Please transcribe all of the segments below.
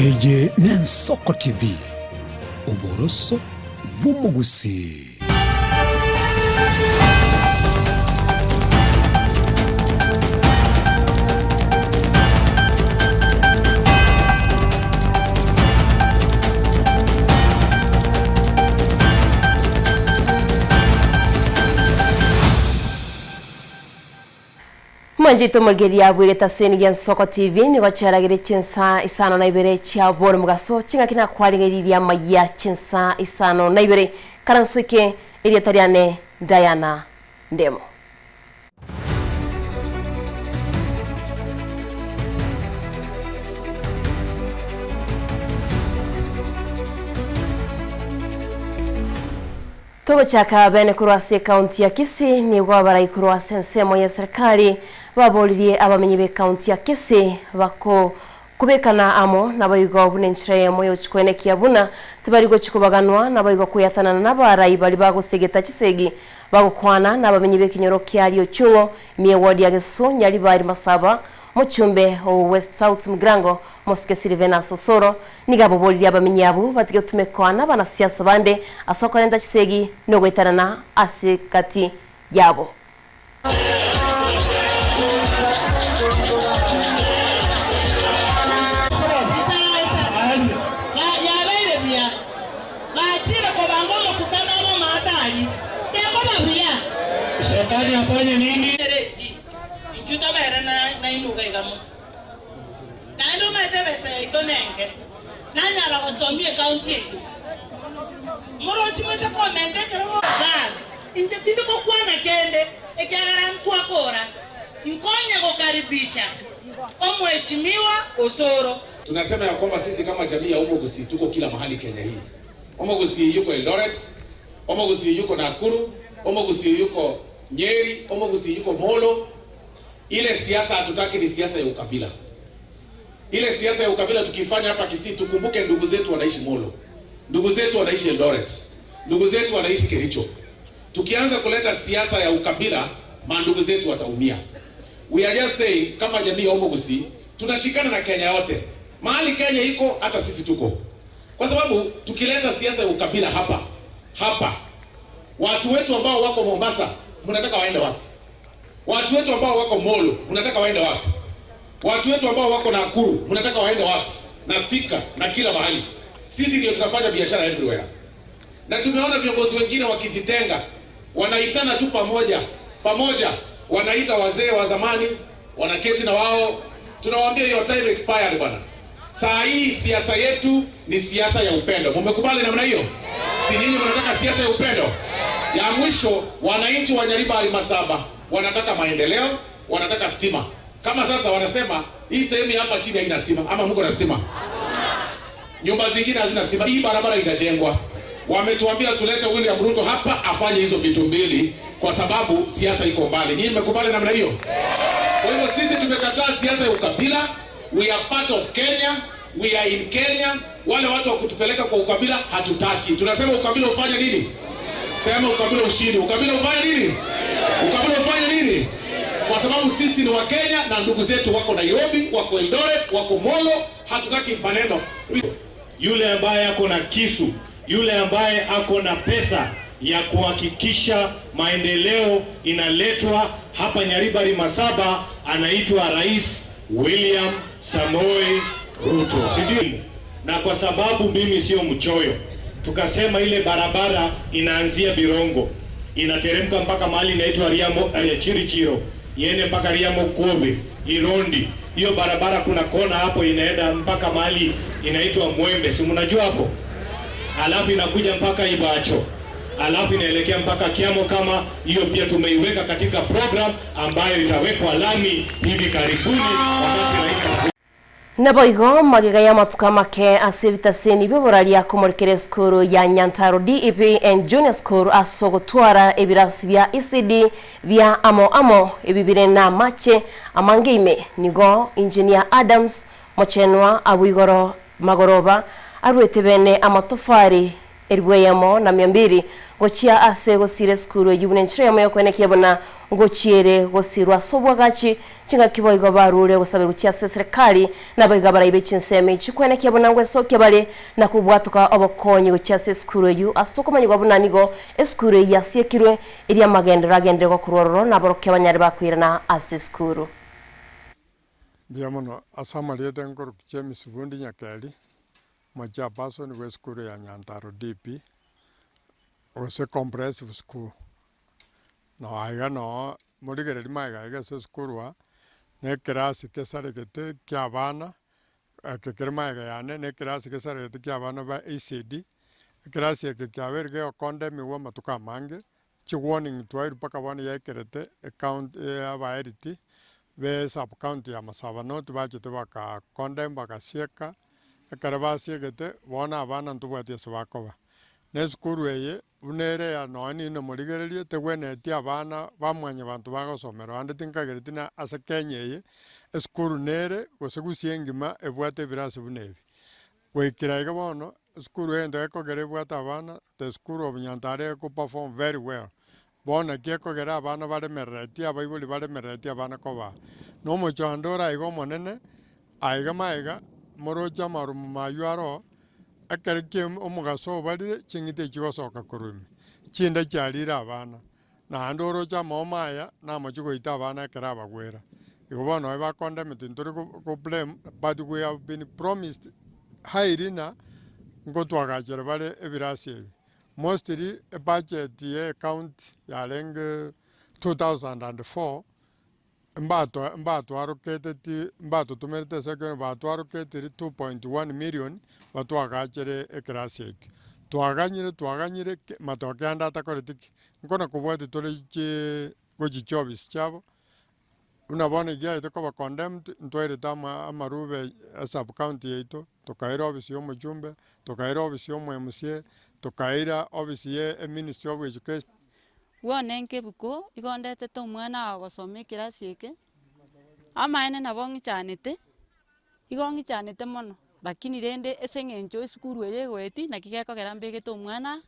Eye Nensoko TV, Oboroso Bumugusi. Manjito mulgeria bwegeta seni ya Nsoko TV ni wacharagire chensa isano na ibere cha boro mugaso chinga kina kwaringeria maya chensa isano na ibere karansuke iri tariane Diana Ndemo. Togo chaka bene kurwase kaunti ya Kisii ni wabara ikurwase nsemo ya serikali babolirie abamenyi be kaunti ya Kisii bako kubekana amo nabayigo bunenchire moyo chikwene kiabuna tibarigo chikubaganwa nabayigo kuyatana nabarayi bali bagusegeta chisegi bagukwana nabamenyi be kinyoro kyali ochuo mie ward ya Gesu nyali bari masaba muchumbe West South Mugrango Moske Silvena Sosoro nigabo boliri abamenyi abo batige tumekwana bana siasa bande asoko nenda chisegi no gwetarana asikati yabo. Serikali afanye nini? Injuta bera na inuga igamutu. Na ndo matebese itonenge. Nanya la osomie kaunti yetu. Morochi mwese komente kero bas. Inje tindi ko kwana kende ekyagara mtu akora. Inkonya kukaribisha. Omheshimiwa Osoro. Tunasema ya kwamba sisi kama jamii ya Omogusi tuko kila mahali Kenya hii. Omogusi yuko Eldoret, Omogusi yuko Nakuru, Omogusi yuko Nyeri, Omogusi yuko Molo. Ile siasa hatutaki ni siasa ya ukabila. Ile siasa ya ukabila tukifanya hapa Kisii, tukumbuke ndugu zetu wanaishi Molo. Ndugu zetu wanaishi Eldoret. Ndugu zetu wanaishi Kericho. Tukianza kuleta siasa ya ukabila, mandugu zetu wataumia. We are just saying kama jamii ya Omogusi tunashikana na Kenya yote. Mahali Kenya iko hata sisi tuko. Kwa sababu tukileta siasa ya ukabila hapa watu wetu ambao wako Mombasa mnataka waende wapi? Watu wetu ambao wako Molo mnataka waende wapi? Watu wetu ambao wako Nakuru mnataka waende wapi? Na Thika na kila mahali. Sisi ndio tunafanya biashara everywhere. Na tumeona viongozi wengine wakijitenga, wanaitana tu pamoja, wanaita wazee wa zamani, wanaketi na wao, tunawaambia your time expired bwana. Saa hii siasa yetu ni siasa ya upendo. Mmekubali namna hiyo? Si nyinyi mnataka siasa ya upendo? Ya mwisho, wananchi wa Nyaribari Masaba wanataka maendeleo, wanataka stima. Kama sasa wanasema hii sehemu hapa chini haina stima, ama mko na stima? Nyumba zingine hazina stima. Hii barabara itajengwa. Wametuambia tulete William Ruto hapa afanye hizo vitu mbili kwa sababu siasa iko mbali. Nyinyi mmekubali namna hiyo? Kwa hivyo sisi tumekataa siasa ya ukabila. We are part of Kenya. We are in Kenya. Wale watu wa kutupeleka kwa ukabila hatutaki. Tunasema ukabila ufanye nini? Sema ukabila ushindi. Ukabila ufanye nini? Ukabila ufanye nini? Kwa sababu sisi ni wa Kenya na ndugu zetu wako Nairobi, wako Eldoret, wako Molo, hatutaki maneno. Yule ambaye ako na kisu, yule ambaye ako na pesa ya kuhakikisha maendeleo inaletwa hapa Nyaribari Masaba anaitwa Rais William Samoei Ruto. Sindio? Na kwa sababu mimi sio mchoyo, tukasema ile barabara inaanzia Birongo, inateremka mpaka mahali inaitwa Riamo Chirichiro, iende mpaka Riamo Kobe, Irondi. Hiyo barabara kuna kona hapo inaenda mpaka mahali inaitwa Mwembe. Si mnajua hapo? Alafu inakuja mpaka Ibacho. Alafu inaelekea mpaka Kiamo. Kama hiyo pia tumeiweka katika program ambayo itawekwa lami hivi karibuni wakati rais Naboigo magiga ya matuka make asibita seni biburalia kumurikere skuru ya Nyantaro DEP and Junior School asogotwara ebirasi bya ECD bya amo ebibire na mache amangeime nigo Engineer Adams Mochenwa Abwigoro Magoroba arwetebene amatofari eribweyamo na 200 gochia ase gosire skuru yubune nchiremo yokwene kiabona ngochiere gosirwa sobwagachi chinga kiboigo barure gosabe guchia serikali na boiga baraibe chinseme chikwene kiabona ngweso kebale na kubwatuka obokonyi gochia skuru yu astokomanye gwabunanigo skuru yasiekirwe iri amagendera go kurororo na boroke banyari bakwirana ase skuru Biamono asamaliete ngoro kuchemi sibundi nyakeli macha paso ni skuru ya Nyantaro DP ose comprehensive school no aiga no muligere maiga aiga se skuru ne klasi kesare kete kyabana kekermaiga yane ne klasi kesare kete kyabana ba ECD klasi ke kyaberge okondemi wa matuka mange chi warning twairu paka bana yakerete account abaeriti be sub county ya Masaba North bachete baka condemn baka sieka akarabasi gete bona abana ntubwatie sebakoba ne skuru eye unere ya noni no murigererie tegwene ti abana bamwanya bantu bagosomero ande tinkageretina ase Kenya eye skuru nere gosegusie ngima ebwate birase bunebi gwikiraiga bono skuru ende ekogere bwata abana the school of Nyantare ko perform very well bona gekogera abana baremereti abaibuli baremereti abana koba no mochandora igo monene aiga maiga morocha marumu mayuaro akarike omugaso bari chingite chigosoka kurumi chinda cyarira abana na ndoro cha momaya na machugo ita abana keraba gwera igo bono ba condemned nturi ko blame but we have been promised hairina ngotwagachere bare ebirasi mostly a budget ye account ya lenge 2004 mbato arokete mbato tumerete sekene mbato arokete 2.1 million batwagachere ekrasi twaganyire matoke anda takoretiki nkona kubwati tole goji chobis chabo unabona gya itoko ba condemned ntwere tama amarube sub county yeto tokaira obisi yo mujumbe tokaira obisi yo MCA tokaira obisi ye ministry of education wonenke buko igondete to mwana agosome kirasi eke amaene nabongi chanete igongi chanete mono lakini rende esengencho esukuru eye gweti nakigeko gerambege to mwana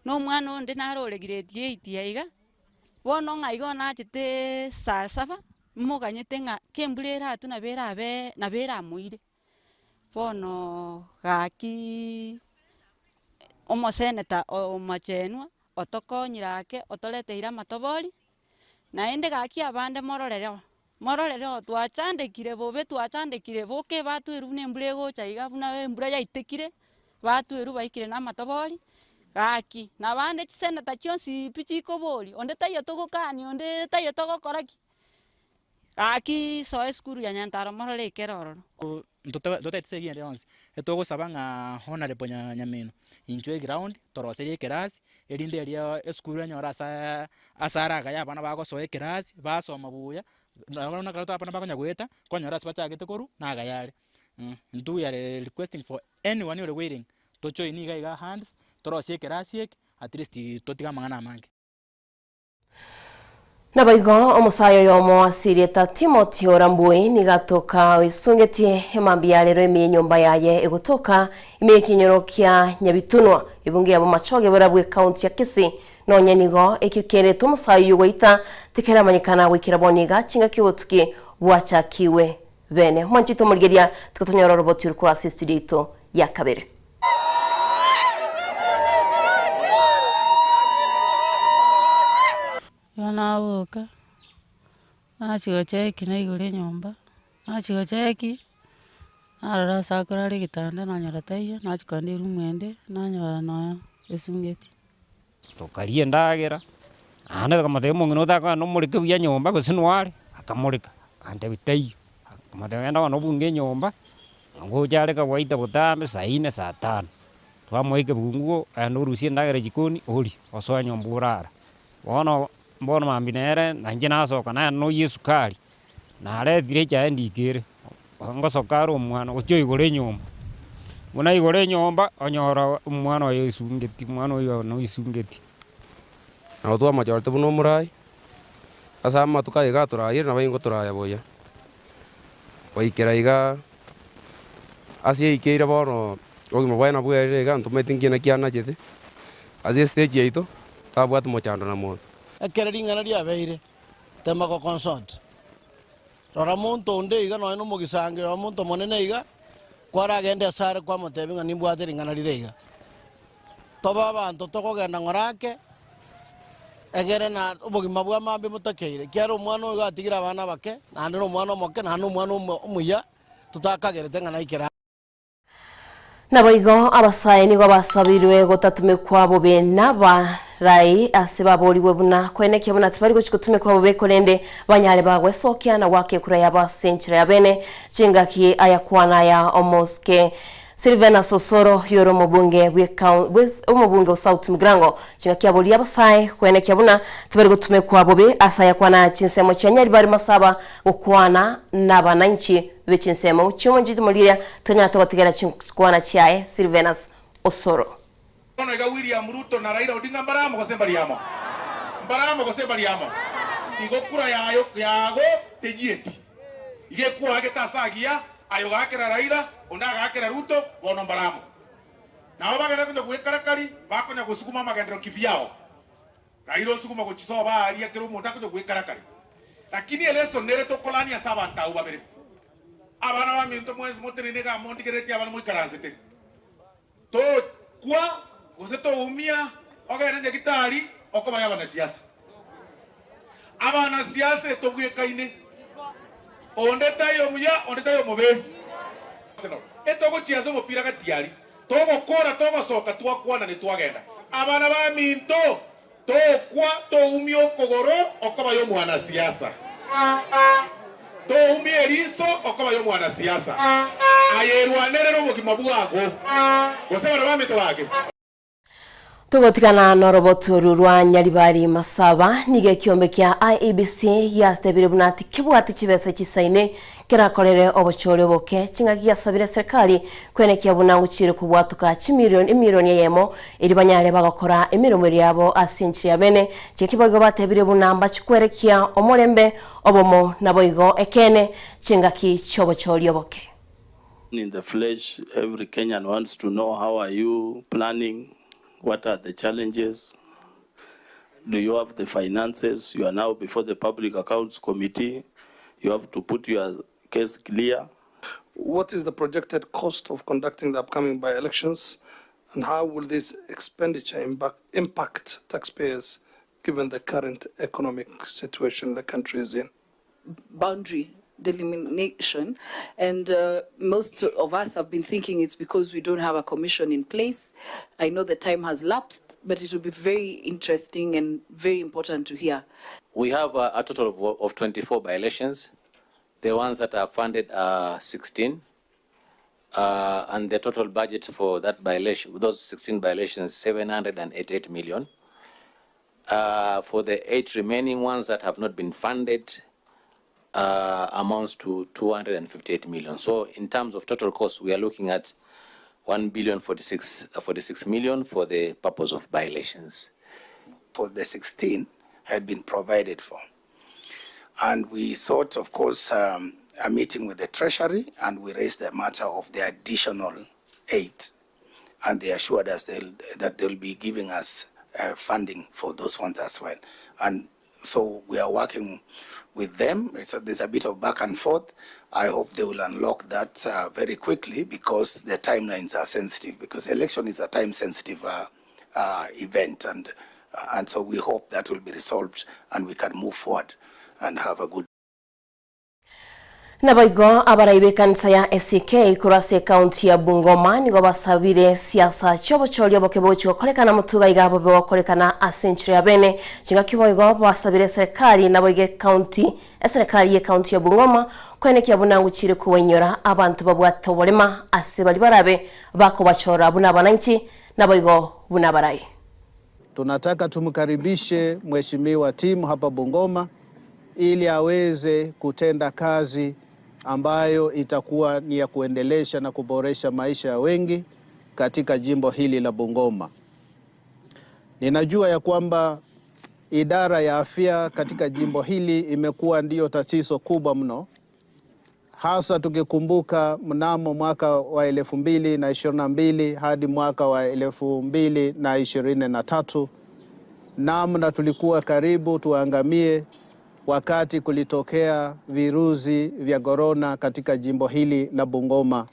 no mwana onde narore grade 8 yaiga bono ngaigo nachete saa 7 muganyete nga kemburera atu nabera muire bono gaki omoseneta omachenwa otokonyirake otoreteira matobori naende gaki abande mororero twachandekire bobe twachandekire boke batweru nembure gocha iga buna embura yaitekire batweru baikire na matobori gaki nabande chiseneta chionsi pichiko bori onde tayo togokani onde tayo togokoraki gaki so eskuru ya Nyantaro morore keroro ntotetsegia ndionse etogosaba ng'a honorable Nyamino inchwe ground toroserie kerasi erinde eria eskuru enyora asaraga ya bana bagosoe kerasi basoma buya nabona karato apana bakonya gweta konyora sibachagete koru naga yare ndu yare requesting for anyone who waiting to join iga hands torosie kerasi ek at least totiga mangana mangi Nabaigo omusayo yomo asirieta Timothy Orambui nigatoka wisungetie emambia lero emiye nyomba yaye egotoka imiye kinyoro kya Nyabitunwa ibunge yabo machoge barabwe county ya Kisii nonye nigo ekikere tumusayo yugoita tikera manyikana wikira boniga chinga kiwotuki bwachakiwe bene mwanchito murigeria tikotonyora robot yurukura studio ito ya kabere Nawoka nachigocheki naigure nyomba nachigocheki narora sakora ri gitanda nanyora taiyo nachikandi rumwende nanyora no esungeti tokarie ndagera ane kamate mungino taka no mulike bya nyomba gosinware akamulika ante bitaiyo kamate enda no bunge nyomba ngo jare ka waita butambe saa 4 saa 5 twamoike bunguo ano rusie ndagera jikoni oli osoa nyomba urara wono mbono mambinere na njina soka na no yesukari na arethire cha ndikire ngosoka ro mwana ucho igore nyomba muna igore nyomba onyora mwana oyo isungeti mwana oyo no isungeti aho twa majorte buno murai asa matuka iga turayire na baingo turaya boya oikera iga asie ikeira bono ogima bwana bwere ga ntumetingina kiana jete azi stage yaito tabwat mochando na muntu ekere ngana dia beire tema ko consort rora muntu onde iga no mugisange wa muntu monene iga kwara gende sare kwa motebi ngani mbwate ngana rirega toba abantu tokogenda ngorake egere na ubugima bwa mambe mutakeire kiaro mwana uga atigira abana bake na no mwana moke na no mwana umuya tutakagerete ngana ikira Naboigo abasaye nigo basabirwe gotatumikwa bobe nabarai asebaboriwe buna kweneke buna tibari guchikutumikwa bobe kolende banyale bagwe sokya na wake kura yabasenchira yabene chingaki ayakwana ya omoske Silvana Sosoro yoro mubunge umubunge usauti migrango chingaki aboli abasaye kweneke buna tibari gutumikwa bobe asaya kwana chinsemo chanyari bari masaba gukwana nabananchi Vichinsemo chumo jitu muliria tonyata watigera chikwana chiae Silvanus Osoro. Ono ega William Ruto na Raila Odinga mbaramo kosembaliamo. Mbaramo kosembaliamo. Igokura yago tejieti. Igekura getasagia ayo gakera Raila onda gakera Ruto bono mbaramo. Na obagera kunyo gwekarakari bakonya gusukuma magendero kivyao. Raila osukuma gochisoba ali akero munda kunyo gwekarakari. Lakini eleso nere tokolani ya sabanta ubabere. Abana wa minto mwezi moterine ga mondi gereti abana muy karasete to kwa useto umia ogere nje gitari okoba yabana siasa abana siasa to gwe kaine onde tayo muya onde tayo mobe eto go chiazo mopira ga tiari to go kora to go soka twakwana ni twagenda abana ba minto to kwa to umio kogoro okoba yo mwana siasa to umieriso okoba yo mwana siasa ayerwanere n'ubugima bwago goseba n'abamito bage Tugotikana noroboto rurwa nyaribari masaba nige kiombe kya IEBC yastebire bunati kibwati kibese kisaine kirakorere obochore boke chingaki yasabire serikali kwenekia bunanguchire kubwatuka miliyoni yemo iri banyare bagakora emirimo yabo asinchi yabene chekibago batebire bunamba chikwerekia omorembe obomo naboigo ekene chingaki chobochore boke. In the flesh, every Kenyan wants to know how are you planning. What are the challenges? Do you have the finances? You are now before the Public Accounts Committee. You have to put your case clear. What is the projected cost of conducting the upcoming by-elections, and how will this expenditure impact taxpayers given the current economic situation the country is in? Boundary delimitation, and most of us have been thinking it's because we don't have a commission in place. I know the time has lapsed, but it will be very interesting and very important to hear. We have a total of 24 by-elections. The ones that are funded are 16, and the total budget for that by-election, those 16 by-elections, 788 million. For the 8 remaining ones that have not been funded, amounts to 258 million. So in terms of total cost, we are looking at 1,046 million for the purpose of by-elections. For the 16 had been provided for. And we sought, of course, a meeting with the Treasury, and we raised the matter of the additional 8. And they assured us that they'll be giving us funding for those ones as well. And so we are working with them. There's a bit of back and forth. I hope they will unlock that very quickly, because the timelines are sensitive, because election is a time-sensitive event, and so we hope that will be resolved and we can move forward and have a good. Naboigo abaraibe kanisa ya SK kurase county ya Bungoma nigo basabire siasa chobochoryo bokebochi okolekana mutuga igabo bokolekana asenchire yabene chinga kiboigo basabire serikali naboige county serikali ye county ya Bungoma kwenekya bunanguchire kuwenyora abantu babwata bolema asibali barabe bako bachora buna bananchi naboigo buna barai. Tunataka tumkaribishe mheshimiwa timu hapa Bungoma ili aweze kutenda kazi ambayo itakuwa ni ya kuendelesha na kuboresha maisha ya wengi katika jimbo hili la Bungoma. Ninajua ya kwamba idara ya afya katika jimbo hili imekuwa ndiyo tatizo kubwa mno. hasa tukikumbuka mnamo mwaka wa 2022 hadi mwaka wa 2023 namna tulikuwa karibu tuangamie wakati kulitokea virusi vya corona katika jimbo hili la Bungoma,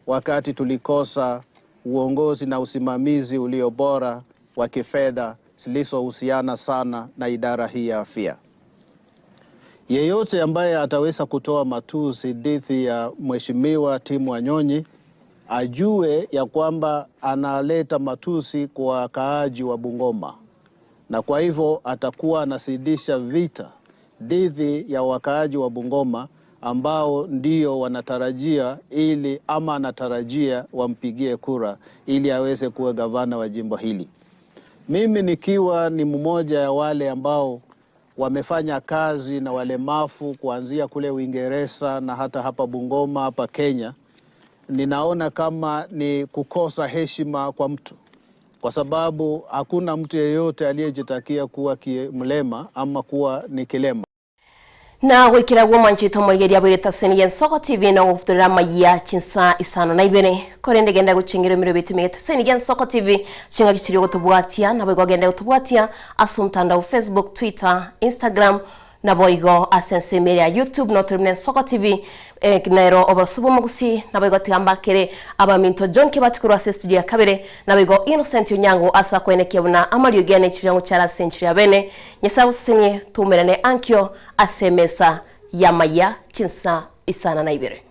wakati tulikosa uongozi na usimamizi ulio bora wa kifedha zilizohusiana sana na idara hii ya afya. Yeyote ambaye ataweza kutoa matusi dhidi ya Mheshimiwa Tim Wanyonyi ajue ya kwamba analeta matusi kwa wakaaji wa Bungoma, na kwa hivyo atakuwa anasidisha vita dhidi ya wakaaji wa Bungoma ambao ndio wanatarajia anatarajia wampigie kura ili aweze kuwa gavana wa jimbo hili. Mimi nikiwa ni mmoja ya wale ambao wamefanya kazi na walemavu kuanzia kule Uingereza na hata hapa Bungoma hapa Kenya, ninaona kama ni kukosa heshima kwa mtu, kwa sababu hakuna mtu yeyote aliyejitakia kuwa mlema ama kuwa ni kilema. Na wikira gwo manchito murigeria bwita seni Soko TV na gufutura maya chinsa isano na ibere korende genda guchingira miro bitu migete seni Soko TV chinga giciri gutubwatia na bwo genda gutubwatia asumtanda Facebook, Twitter, Instagram na boigo asense media YouTube no termine Soko TV nero obasubo mugusi na boigo tigambakere abaminto John Kibatikuru ase studio ya kabere na boigo Innocent Unyango asa kweneke buna amalio gene chibyango cyara century ya bene nyesabu sinye tumerane ankyo asemesa ya maya chinsa isana na ibere.